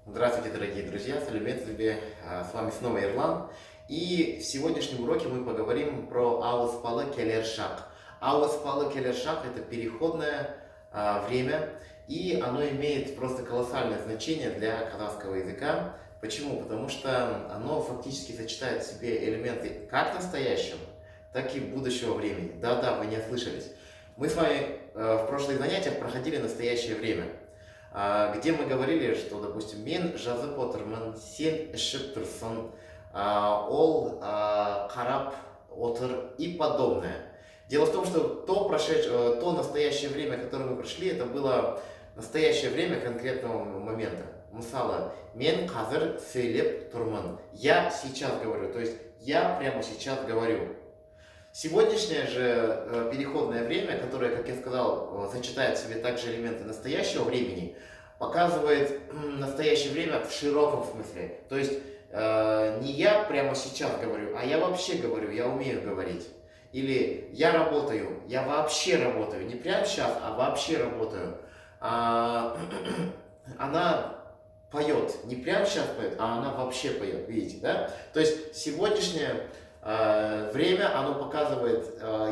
Здравствуйте, дорогие друзья, с вами снова Ирлан. И в сегодняшнем уроке мы поговорим про ауспалы келершак. Ауспалы келершак — это переходное время, и оно имеет просто колоссальное значение для казахского языка. Почему? Потому что оно фактически сочетает в себе элементы как настоящего, так и будущего времени. Да-да, вы не ослышались. Мы с вами в прошлых занятиях проходили настоящее время, где мы говорили, что, допустим, мен жазып отырмын, сен ішіп тұрсың, ол қарап отыр и подобное. Дело в том, что то настоящее время, которое мы прошли, это было настоящее время конкретного момента. Мысалы, мен қазір сөйлеп тұрмын. Я сейчас говорю, то есть я прямо сейчас говорю. Сегодняшнее же переходное время, которое, как я сказал, сочетает в себе также элементы настоящего времени, показывает настоящее время в широком смысле. То есть не я прямо сейчас говорю, а я вообще говорю, я умею говорить. Или я работаю, я вообще работаю. Не прямо сейчас, а вообще работаю. Она поет, не прямо сейчас поет, а она вообще поет, видите, да? То есть сегодняшнее время, оно показывает,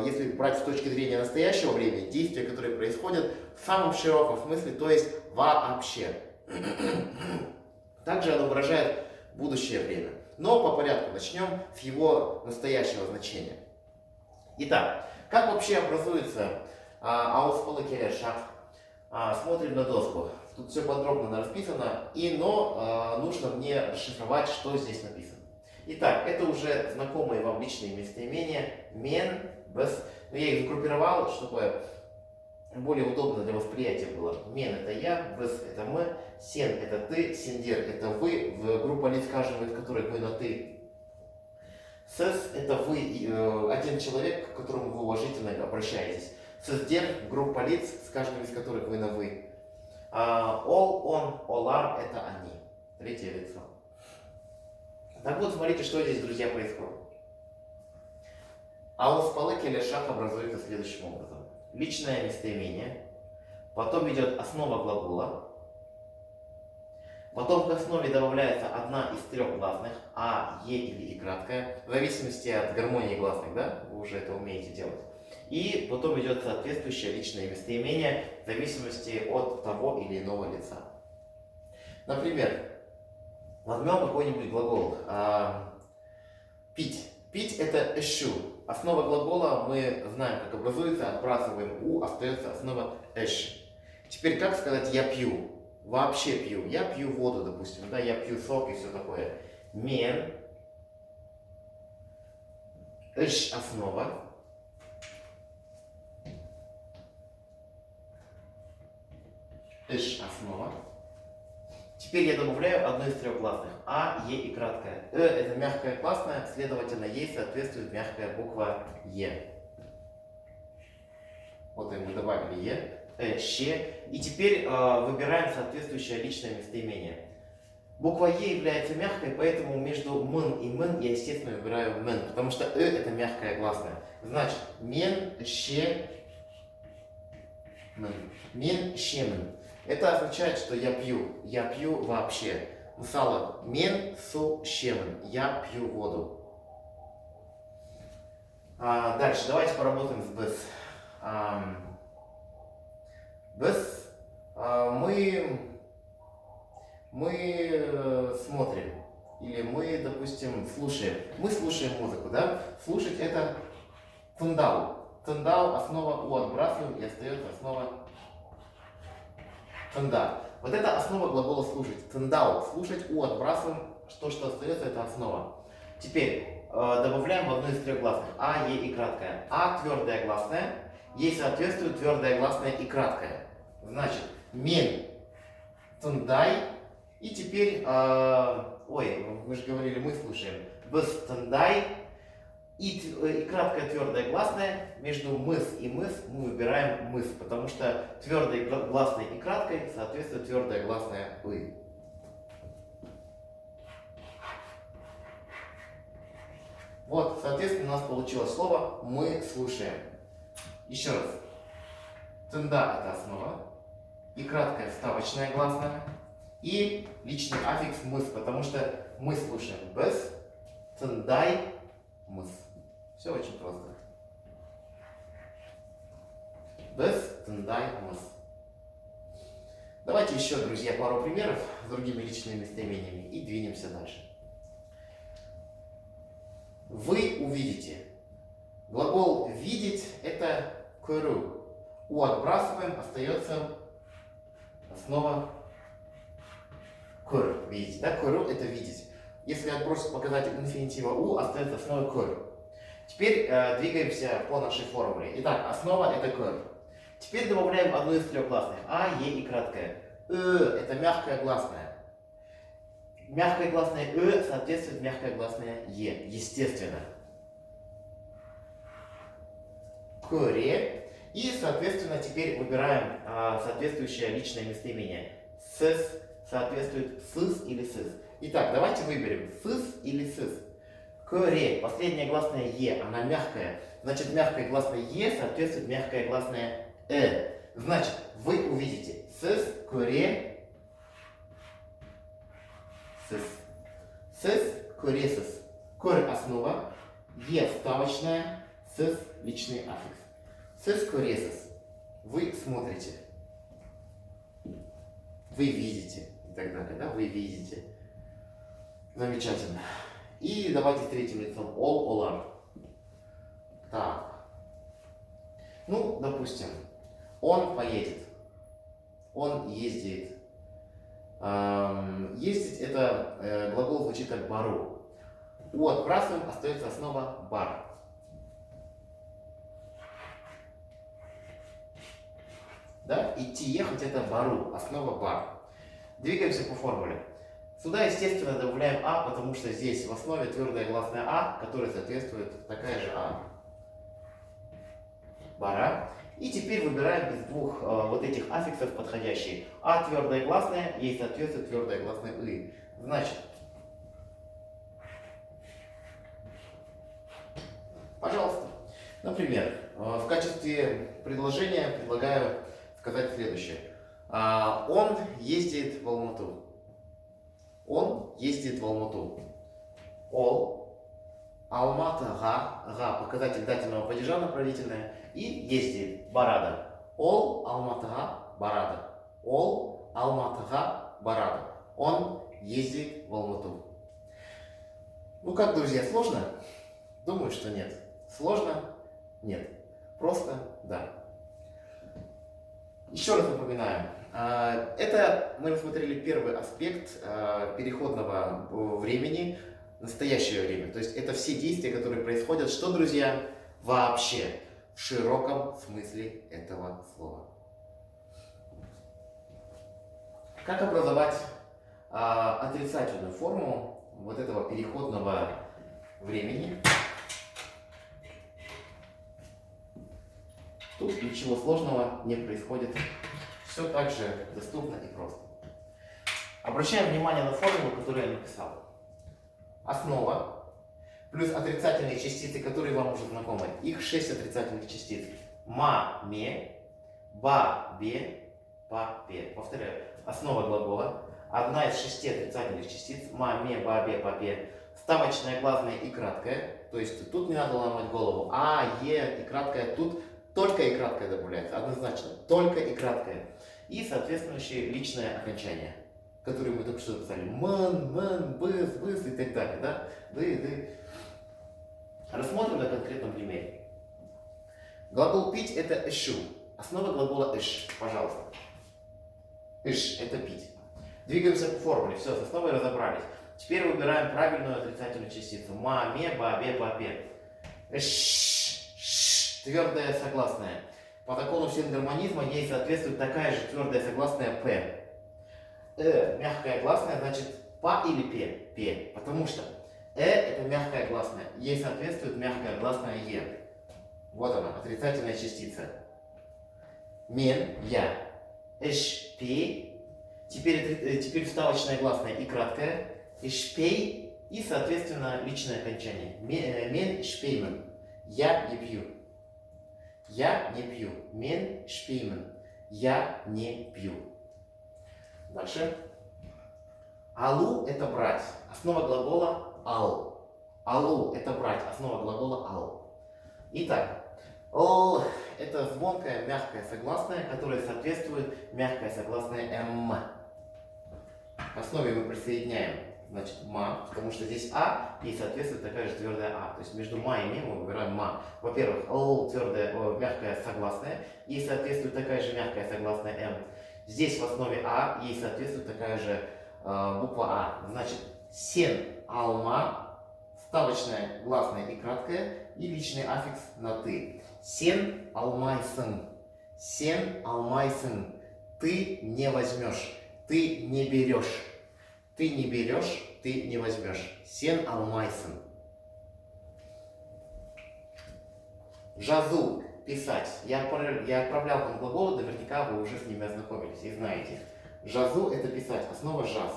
если брать с точки зрения настоящего времени, действия, которые происходят в самом широком смысле, то есть вообще. Также оно выражает будущее время. Но по порядку начнем с его настоящего значения. Итак, как вообще образуется ауспалы келершак? Смотрим на доску. Тут все подробно расписано, но нужно мне расшифровать, что здесь написано. Итак, это уже знакомые вам личные местоимения мен, без. Но я их группировал, чтобы более удобно для восприятия было. Мен — это я, без — это мы, сен — это ты, сендер — это вы, в группа лиц, скажем, в которой вы на ты. Сес — это вы, один человек, к которому вы уважительно обращаетесь. Сездер — группа лиц, с каждым из которых вы на вы. Ол, он, олар — это они. Третье лицо. Так вот, смотрите, что здесь, друзья, происходит. Ауспалы келершак образуется следующим образом. Личное местоимение, потом идет основа глагола, потом к основе добавляется одна из трех гласных, а, е или и краткая, в зависимости от гармонии гласных, да, вы уже это умеете делать. И потом идет соответствующее личное местоимение в зависимости от того или иного лица. Например, возьмем какой-нибудь глагол. Пить. Пить — это эшу. Основа глагола мы знаем, как образуется, отбрасываем у, остается основа эш. Теперь как сказать я пью? Вообще пью. Я пью воду, допустим, да, я пью сок и все такое. Мен. Эш — основа. Эш — основа. Теперь я добавляю одну из трех гласных. А, е и краткая. Это мягкая гласная, следовательно, ей соответствует мягкая буква е. Вот и мы добавили е, ще. И теперь выбираем соответствующее личное местоимение. Буква е является мягкой, поэтому между мн и мн я, естественно, выбираю мн, потому что это мягкая гласная. Значит, мен, ще, мн. Мен, ще, мн. Это означает, что я пью вообще. Мысалы, мен су ішемін, я пью воду. Дальше, давайте поработаем с без. Без мы смотрим, или мы, допустим, слушаем. Мы слушаем музыку, да? Слушать — это тындау. Тындау — основа у отбрасываем, и остается основа тында. Вот это основа глагола слушать. Тындау — слушать, у отбрасываем, что остается, это основа. Теперь добавляем в одну из трех гласных. А, е и краткая. А — твердая гласная, ей соответствует твердая гласная и краткая. Значит, мен, тындай. И теперь, вы же говорили, мы слушаем. Без тындай. И краткая твердая гласная, между мыс и мыс мы выбираем мыс, потому что твердой гласной и краткой соответствует твердая гласная ы. Вот, соответственно, у нас получилось слово «мы слушаем». Еще раз. Тында — это основа. и краткая вставочная гласная, и личный аффикс мыс, потому что мы слушаем без, цендай, мыс. Все очень просто. Без, цендай, мыс. Давайте еще, друзья, пару примеров с другими личными местоимениями и двинемся дальше. Вы увидите. Глагол «видеть» — это «көру». «У» отбрасываем, остается основа «көр». Видите, да? «Көру» — это «видеть». Если отбросить показатель инфинитива «у», остается основа «көр». Теперь двигаемся по нашей формуле. Итак, основа — это «көр». Теперь добавляем одну из трех гласных. А, Е и краткая. Это мягкая гласная. Мягкая гласная соответствует мягкая гласная Е. Естественно. Көре. И, соответственно, теперь выбираем соответствующее личное местоимение. Сэс соответствует сыс или сыс. Итак, давайте выберем сыс или сыс. Көре. Последняя гласная Е, она мягкая. Значит, мягкая гласная Е соответствует мягкая гласная Значит, вы увидите сэс, көре, сэс. Сэс, көре, сэс. Көр основа, Е вставочная, сэс личный аффикс. Сэс, көре, сэс. Вы смотрите. Вы видите. И так далее, да? Вы видите. Замечательно. И давайте с третьим лицом. Ол, олар. Так. Ну, допустим, он поедет. Он ездит. Ездить — это глагол звучит как бару. У отбрасываем, остается основа бар. Да? Идти, ехать — это бару, основа бар. Двигаемся по формуле. Сюда, естественно, добавляем А, потому что здесь в основе твердая гласная А, которая соответствует такая же А. Бара. И теперь выбираем из двух вот этих аффиксов подходящие. А твердая гласная, ей соответствует твердая гласная И. Значит, пожалуйста, например, в качестве предложения предлагаю сказать следующее. Он ездит в Алмату. Он ездит в Алмату. Ол, Алматыга, га, показатель дательного падежа направительное, и ездит, барада. Ол, Алматыга, барада. Ол, Алматыга, барада. Он ездит в Алмату. Ну как, друзья, сложно? Думаю, что нет. Сложно? Нет. Просто да. Еще раз напоминаю. Это мы рассмотрели первый аспект переходного времени, настоящее время. То есть это все действия, которые происходят, что, друзья, вообще в широком смысле этого слова. Как образовать отрицательную форму вот этого переходного времени? Тут ничего сложного не происходит. Все так же доступно и просто. Обращаем внимание на формулу, которую я написал. Основа плюс отрицательные частицы, которые вам уже знакомы. Их 6 отрицательных частиц. Ма, ме, ба, бе, па, пе. Повторяю. Основа глагола. Одна из 6 отрицательных частиц. Ма, ме, ба, бе, па, пе. Вставочная, гласная и краткая. То есть тут не надо ломать голову. А, е и краткая. Тут только и краткое добавляется. Однозначно. Только и краткое. И соответствующее личное окончание, которые мы только что записали. Мэн, мэн, быс, быс и так далее. Да? Ды. Рассмотрим на конкретном примере. Глагол пить — это эшу. Основа глагола эш. Пожалуйста. Эш — это пить. Двигаемся по формуле. Все, с основой разобрались. Теперь выбираем правильную отрицательную частицу. Ма, ме, ба, бе, па, пе. Эш, ш, твердая согласная. По закону сингармонизма ей соответствует такая же твердая согласная П. Мягкая гласная, значит па или пе. Пе. Потому что это мягкая гласная. Ей соответствует мягкая гласная Е. Вот она, отрицательная частица. Мен, я. Эш, пе. Теперь вставочная гласная и краткая. Эш, пей. И, соответственно, личное окончание. Мен, шпеймен. Я не пью. Я не пью. Мен шпеймен. Я не пью. Дальше. Алу это брать. Основа глагола ал. Алу это брать. Основа глагола ал. Итак, л это звонкое, мягкое согласное, которое соответствует мягкое согласное м. В основе мы присоединяем, значит, ма, потому что здесь а и соответствует такая же твердая а. То есть между ма и ми мы выбираем ма. Во-первых, л твердое, мягкое согласное, и соответствует такая же мягкая согласная м. Здесь в основе а ей соответствует такая же буква а. Значит, сен алма, ставочная, гласная и краткая, и личный аффикс на ты. Сен алмайсын. Сен алмайсын. Ты не возьмешь. Ты не берешь. Ты не берешь, ты не возьмешь. Сен алмайсын. Жазу. Писать. Я отправлял вам глаголы, наверняка вы уже с ними ознакомились и знаете. Жазу это писать. Основа жаз.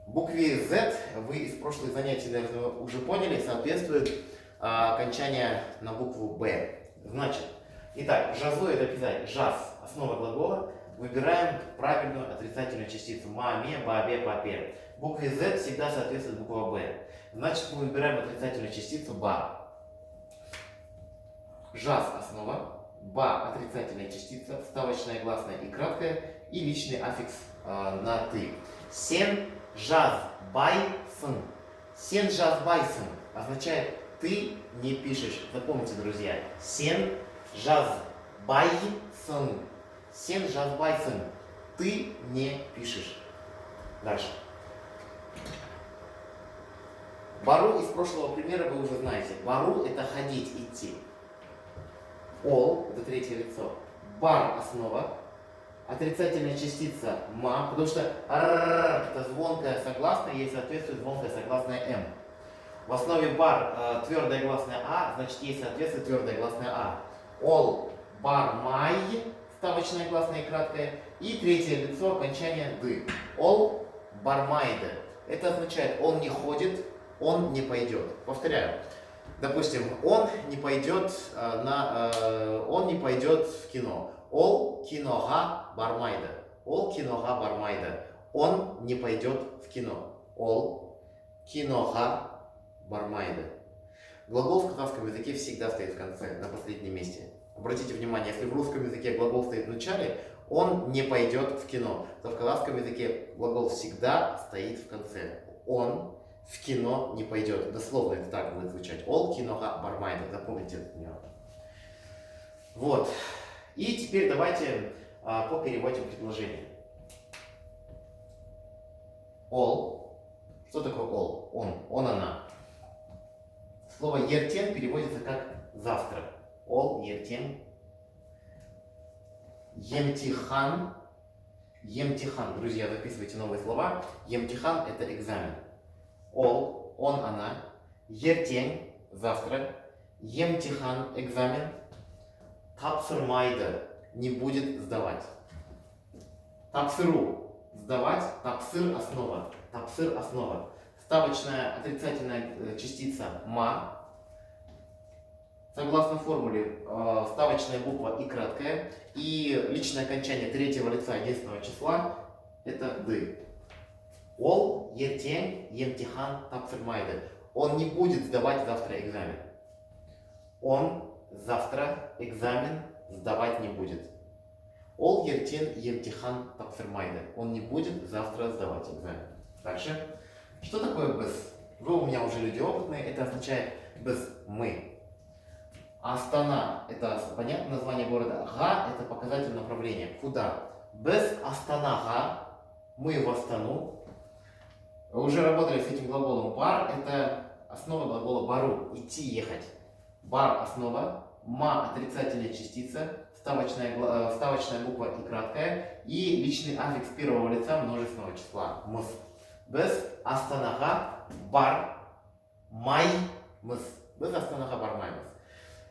Букве Z вы из прошлых занятий, наверное, уже поняли, соответствует окончание на букву Б. Значит, итак, жазу это писать. Жаз. Основа глагола. Выбираем правильную отрицательную частицу. Маме, бабе, папе. Букве Z всегда соответствует буква Б. Значит, мы выбираем отрицательную частицу ба. Жаз основа. Ба отрицательная частица. Вставочная, гласная и краткая. И личный аффикс на ты. Сен жаз бай сын. Сен жаз бай сын означает ты не пишешь. Запомните, друзья. Сен жаз бай сын. Сен жаз бай сын. Ты не пишешь. Дальше. Бару из прошлого примера вы уже знаете. Бару это ходить, идти. Ол это третье лицо. Бар основа. Отрицательная частица ма, потому что это звонкая согласная, ей соответствует звонкая согласная м. В основе бар твердая гласная а, значит ей соответствует твердая гласная а. Ол бар май, ставочная гласная и краткая. И третье лицо окончание ды. Ол бармайде. Это означает он не ходит, он не пойдет. Повторяю. Допустим, он не пойдет в кино. Ол кинога бармайда. Ол кинога бармайда. Он не пойдет в кино. Ол кинога бармайда. Глагол в казахском языке всегда стоит в конце, на последнем месте. Обратите внимание, если в русском языке глагол стоит в начале, он не пойдет в кино, то в казахском языке глагол всегда стоит в конце. Он в кино не пойдет. Дословно это так будет звучать. Ол кинога бармайда. Запомните это. Вот. И теперь давайте попереводим предложение. Ол. Что такое ол? Он, она. Слово ертен переводится как завтра. Ол, ертен. Емтихан. Емтихан. Друзья, записывайте новые слова. Емтихан это экзамен. Ол, он, она. Ертен, завтра. Емтихан, экзамен. Тапсырмайды, не будет сдавать. Тапсыру, сдавать. Тапсыр, основа. Тапсыр, основа. Ставочная отрицательная частица ма. Согласно формуле, ставочная буква и краткая. И личное окончание третьего лица единственного числа это ды. Ол, ертен, емтихан, тапсырмайды. Он не будет сдавать завтра экзамен. Он завтра экзамен сдавать не будет. Ол ертен емтихан тапсырмайды. Он не будет завтра сдавать экзамен. Дальше. Что такое без? Вы у меня уже люди опытные. Это означает без мы. Астана это понятно название города. Га это показатель направления. Куда? Без Астанага мы в Астану. Вы уже работали с этим глаголом. Бар это основа глагола бару. Идти, ехать. Бар основа, ма отрицательная частица, вставочная буква и краткая, и личный аффикс первого лица множественного числа. Мыс. Без астанага бар май мыс. Без астанага бар май мыс.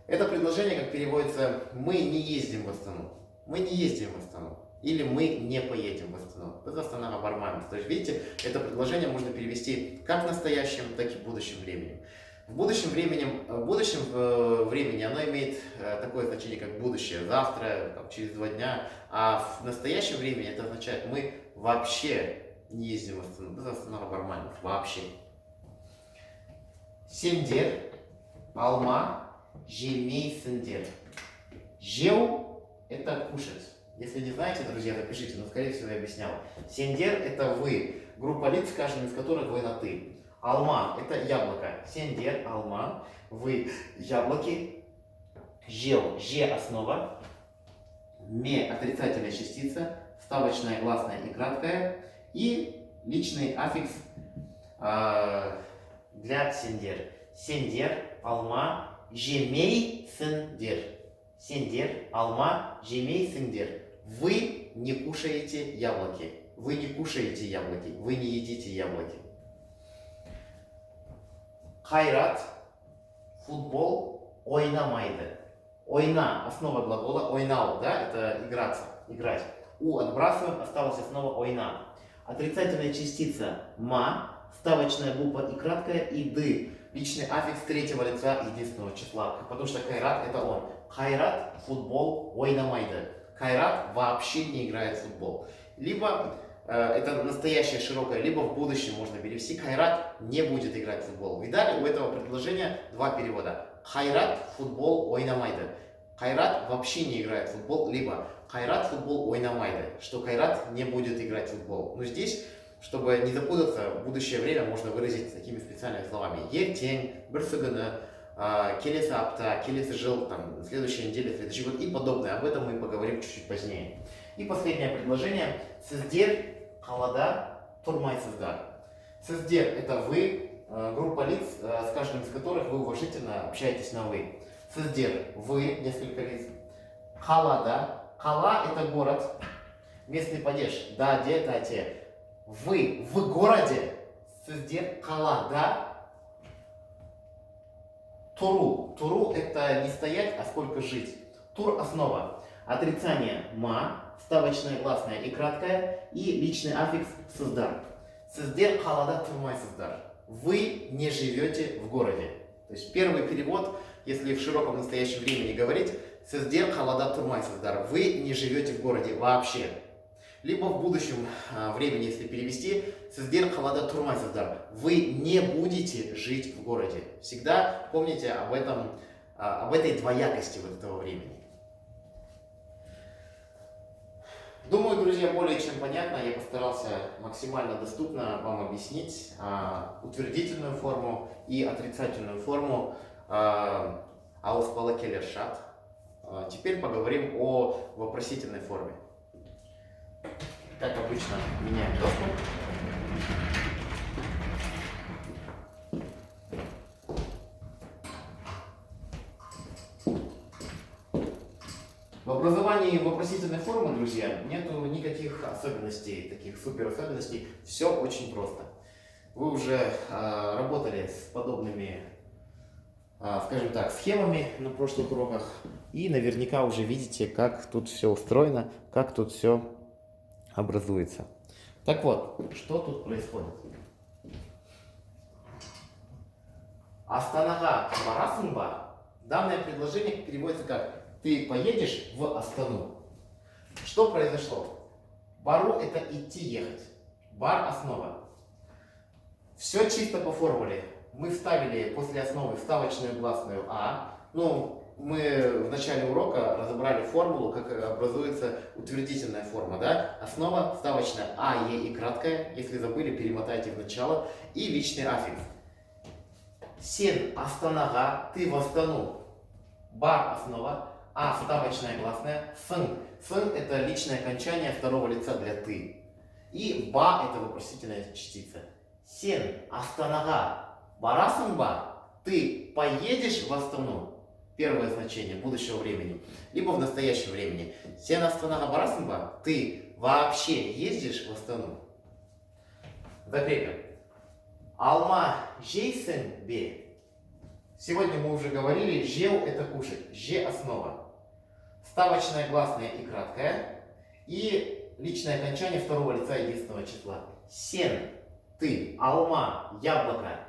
Это предложение, как переводится, мы не ездим в Астану. Мы не ездим в Астану. Или мы не поедем в Астану. Без астанага бар май мыс. То есть, видите, это предложение можно перевести как в настоящем, так и в будущем времени. В будущем времени оно имеет такое значение, как будущее, завтра, там, через 2 дня. А в настоящем времени это означает, мы вообще не ездим в Астану. Это Астана нормально, вообще. Сендер, алма, жемей сендер. Жеу – это кушать. Если не знаете, друзья, запишите, но скорее всего я объяснял. Сендер – это вы, группа лиц, каждым из которых вы на «ты». Алма – это яблоко. Сендер, алма, вы яблоки. Жел – же основа. Ме – отрицательная частица. Вставочная, гласная и краткая. И личный аффикс для сендер. Сендер, алма, жемей сендер. Сендер, алма, жемей сендер. Вы не кушаете яблоки. Вы не кушаете яблоки. Вы не едите яблоки. Хайрат, футбол, ойнамайды. Ойна, основа глагола, ойнау, да, это играться, играть. У отбрасываем, осталась основа ойна. Отрицательная частица ма, вставочная буква и краткая, и ды. Личный аффикс третьего лица единственного числа, потому что Кайрат это он. Кайрат, футбол, ойнамайды. Кайрат вообще не играет в футбол. Либо это настоящее широкое, либо в будущем можно перевести. Кайрат не будет играть в футбол. Видали, у этого предложения два перевода. Кайрат, футбол, ойнамайды. Кайрат вообще не играет в футбол, либо Кайрат, футбол, ойнамайды, что Кайрат не будет играть в футбол. Но здесь, чтобы не запутаться, в будущее время можно выразить такими специальными словами. Ертень, бірсігіні, келесі апта, келесі жыл, там, следующая неделя, следующий год и подобное. Об этом мы поговорим чуть-чуть позднее. И последнее предложение. Сіздер қалада тұрмайсыздар. Сіздер – это вы, группа лиц, с каждым из которых вы уважительно общаетесь на «вы». Сіздер – вы, несколько лиц. Қалада. Кала – это город. Местный падеж. Да, де, да, те. Вы в городе. Сіздер қалада. Туру. Туру – это не стоять, а сколько жить. Тур – основа. Отрицание ма, вставочная, гласная и краткая, и личный аффикс сыздар. Сіздер қалада тұрмайсыздар. Вы не живете в городе. То есть первый перевод, если в широком настоящем времени говорить, сіздер қалада тұрмайсыздар. Вы не живете в городе вообще. Либо в будущем времени, если перевести, сіздер қалада тұрмайсыздар. Вы не будете жить в городе. Всегда помните об этой двоякости вот этого времени. Думаю, друзья, более чем понятно. Я постарался максимально доступно вам объяснить утвердительную форму и отрицательную форму «Ауыз бала келер шақ». Теперь поговорим о вопросительной форме. Как обычно, меняем доску. В образовании вопросительной формы, друзья, нету никаких особенностей, таких супер особенностей. Все очень просто. Вы уже работали с подобными, скажем так, схемами на прошлых уроках. И наверняка уже видите, как тут все устроено, как тут все образуется. Так вот, что тут происходит? Астанаға барасың ба? Данное предложение переводится как «ты поедешь в Астану». Что произошло? Бару – это идти, ехать. Бар – основа. Все чисто по формуле. Мы вставили после основы вставочную гласную «а». Ну, мы в начале урока разобрали формулу, как образуется утвердительная форма. Да? Основа вставочная «а», «е» и краткая. Если забыли, перемотайте в начало. И личный аффикс. Сен Астанаға, ты в Астану. Бар – основа. А вставочная гласная. Сын. Сын – это личное окончание второго лица для «ты». И ба – это вопросительная частица. Сен Астанаға барасың ба? Ты поедешь в Астану? Первое значение будущего времени. Либо в настоящем времени. Сен Астанаға барасың ба? Ты вообще ездишь в Астану? Закрепим. Алма жейсің бе? Сегодня мы уже говорили, жеу – это кушать. Же – основа. Вставочная гласная и краткая. И личное окончание второго лица единственного числа. Сен – ты. Алма – яблоко.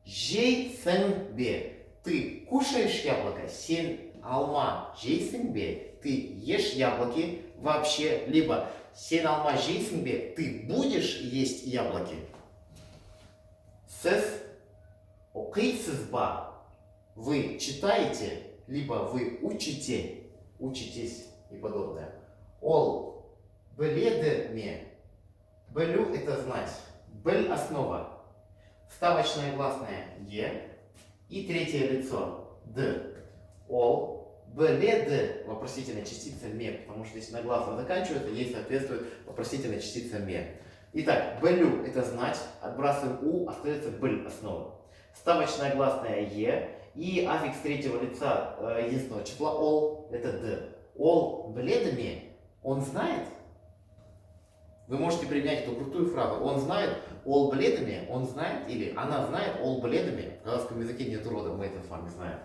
жейсің бе? Ты кушаешь яблоко? Сен алма жейсің бе? Ты ешь яблоки вообще? Либо сен алма жейсің бе? Ты будешь есть яблоки? Сіз оқисыз ба? Вы читаете, либо вы учите, учитесь и подобное. Ол біледі ме? Білу это знать. Біль основа. Ставочное гласное е. И третье лицо д. Ол біледі вопросительная частица ме. Потому что если на гласно заканчивается, ей соответствует вопросительная частица ме. Итак, білю это знать. Отбрасываем у, остается біль основа. Ставочное гласное е. И аффикс третьего лица единственного числа ол это д. Ол біледі ме? Он знает? Вы можете применять эту крутую фразу. Он знает ол біледі ме? Он знает или она знает ол біледі ме? В казахском языке нет рода, мы это с вами знаем.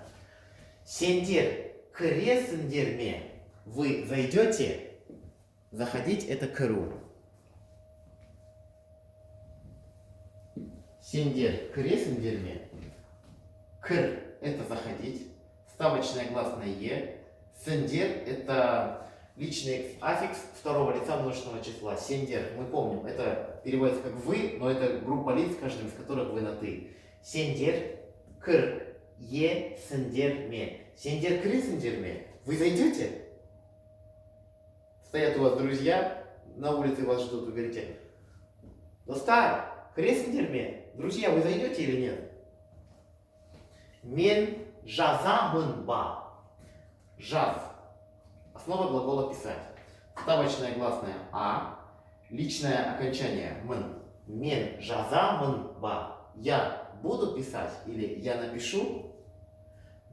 Сендер кіресіңдер ме? Вы зайдете? Заходить это кіру. Сендер кіресіңдер ме? Кір это заходить. Ставочное гласное е. Сендер это личный аффикс второго лица множественного числа. Сендер, мы помним, это переводится как вы, но это группа лиц, каждым из которых вы на ты. Сендер, кыр, е, сендер, ме. Сендер, кры, сендер, ме. Вы зайдете? Стоят у вас друзья, на улице вас ждут, вы говорите: достар, кры, сендер, ме. Друзья, вы зайдете или нет? Мен жазамын ба. Жаз. Основа глагола писать. Ставочное гласное а. Личное окончание мн. Мен жазамын ба. Я буду писать или я напишу.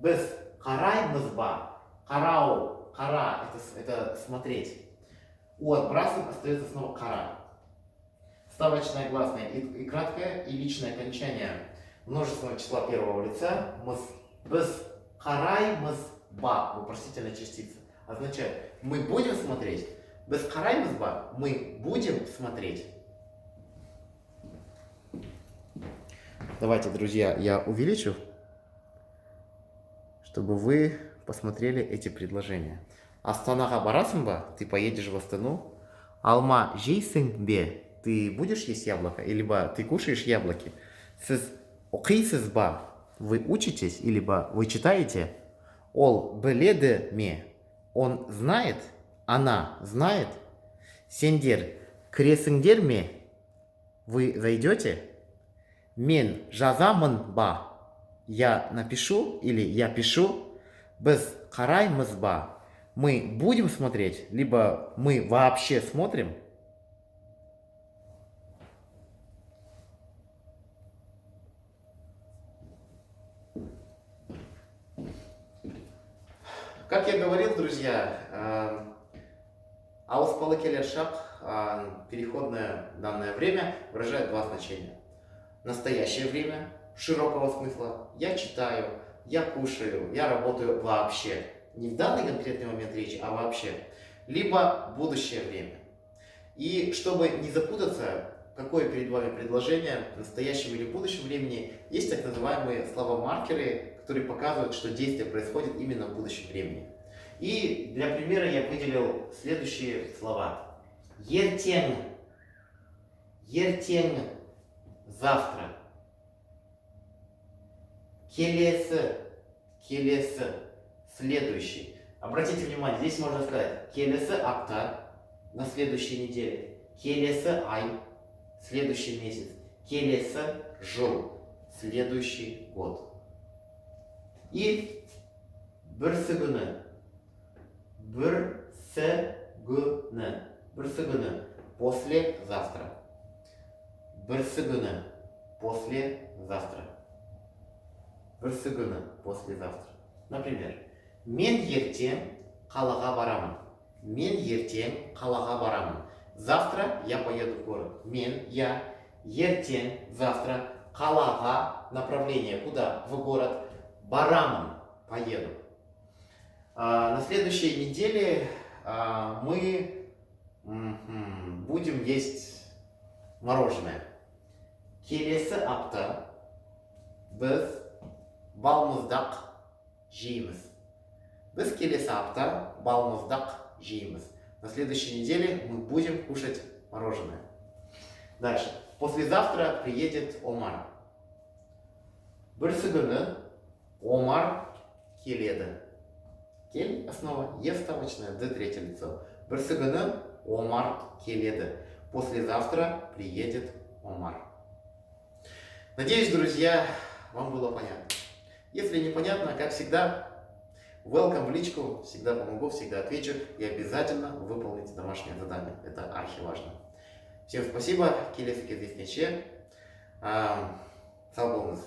Біз қараймыз ба. Қарау. Қара это смотреть. У отбрасываем остается снова қара. Ставочное гласное и краткое, и личное окончание множественного числа первого лица. Біз қараймыз ба. Вопросительная частица. Означает, мы будем смотреть. Біз қараймыз ба. Мы будем смотреть. Давайте, друзья, я увеличу, чтобы вы посмотрели эти предложения. Астанаға барасың ба? Ты поедешь в Астану. Алма жейсің бе? Ты будешь есть яблоко? Или ты кушаешь яблоки? Сіз оқисыз ба? Вы учитесь? Или вы читаете? Ол біледі ме? Он знает? Она знает? Сендер кіресіңдер ме? Вы зайдете? Мен жазамын ба? Я напишу или я пишу? Біз қараймыз ба? Мы будем смотреть, либо мы вообще смотрим? Как я говорил, друзья, ауспалы келер шақ, переходное данное время, выражает два значения. Настоящее время, широкого смысла. Я читаю, я кушаю, я работаю вообще. Не в данный конкретный момент речи, а вообще. Либо будущее время. И чтобы не запутаться, какое перед вами предложение, в настоящем или будущем времени, есть так называемые слова-маркеры, которые показывают, что действие происходит именно в будущем времени. И для примера я выделил следующие слова. Ертең, ертең, завтра. Келесі, келесі, следующий. Обратите внимание, здесь можно сказать келесі апта, на следующей неделе. Келесі ай, следующий месяц. Келесі жыл, следующий год. И бүрсігүні, бүрсігүні, бүрсігүні, послезавтра. Бүрсігүні, послезавтра. Бүрсігүні, послезавтра. Например, мен ертең қалаға барамын. Мен ертең қалаға барамын. Завтра я поеду в город. Мен, я, ертең, завтра, қалаға, направление куда? В город. Барамын, поеду. На следующей неделе мы будем есть мороженое. Келесі апта Biz balmuzdaq jeymiz. Biz келесі апта балмуздақ жейміз. На следующей неделе мы будем кушать мороженое. Дальше. Послезавтра приедет Омар. Бүрсі күні Омар келеді. Кель основа, Е вставочная, Д третье лицо. Бүрсі күні Омар келеді. Послезавтра приедет Омар. Надеюсь, друзья, вам было понятно. Если непонятно, как всегда, welcome в личку, всегда помогу, всегда отвечу и обязательно выполните домашнее задание. Это архиважно. Всем спасибо, келесі кездескенше. Сау болыңыз.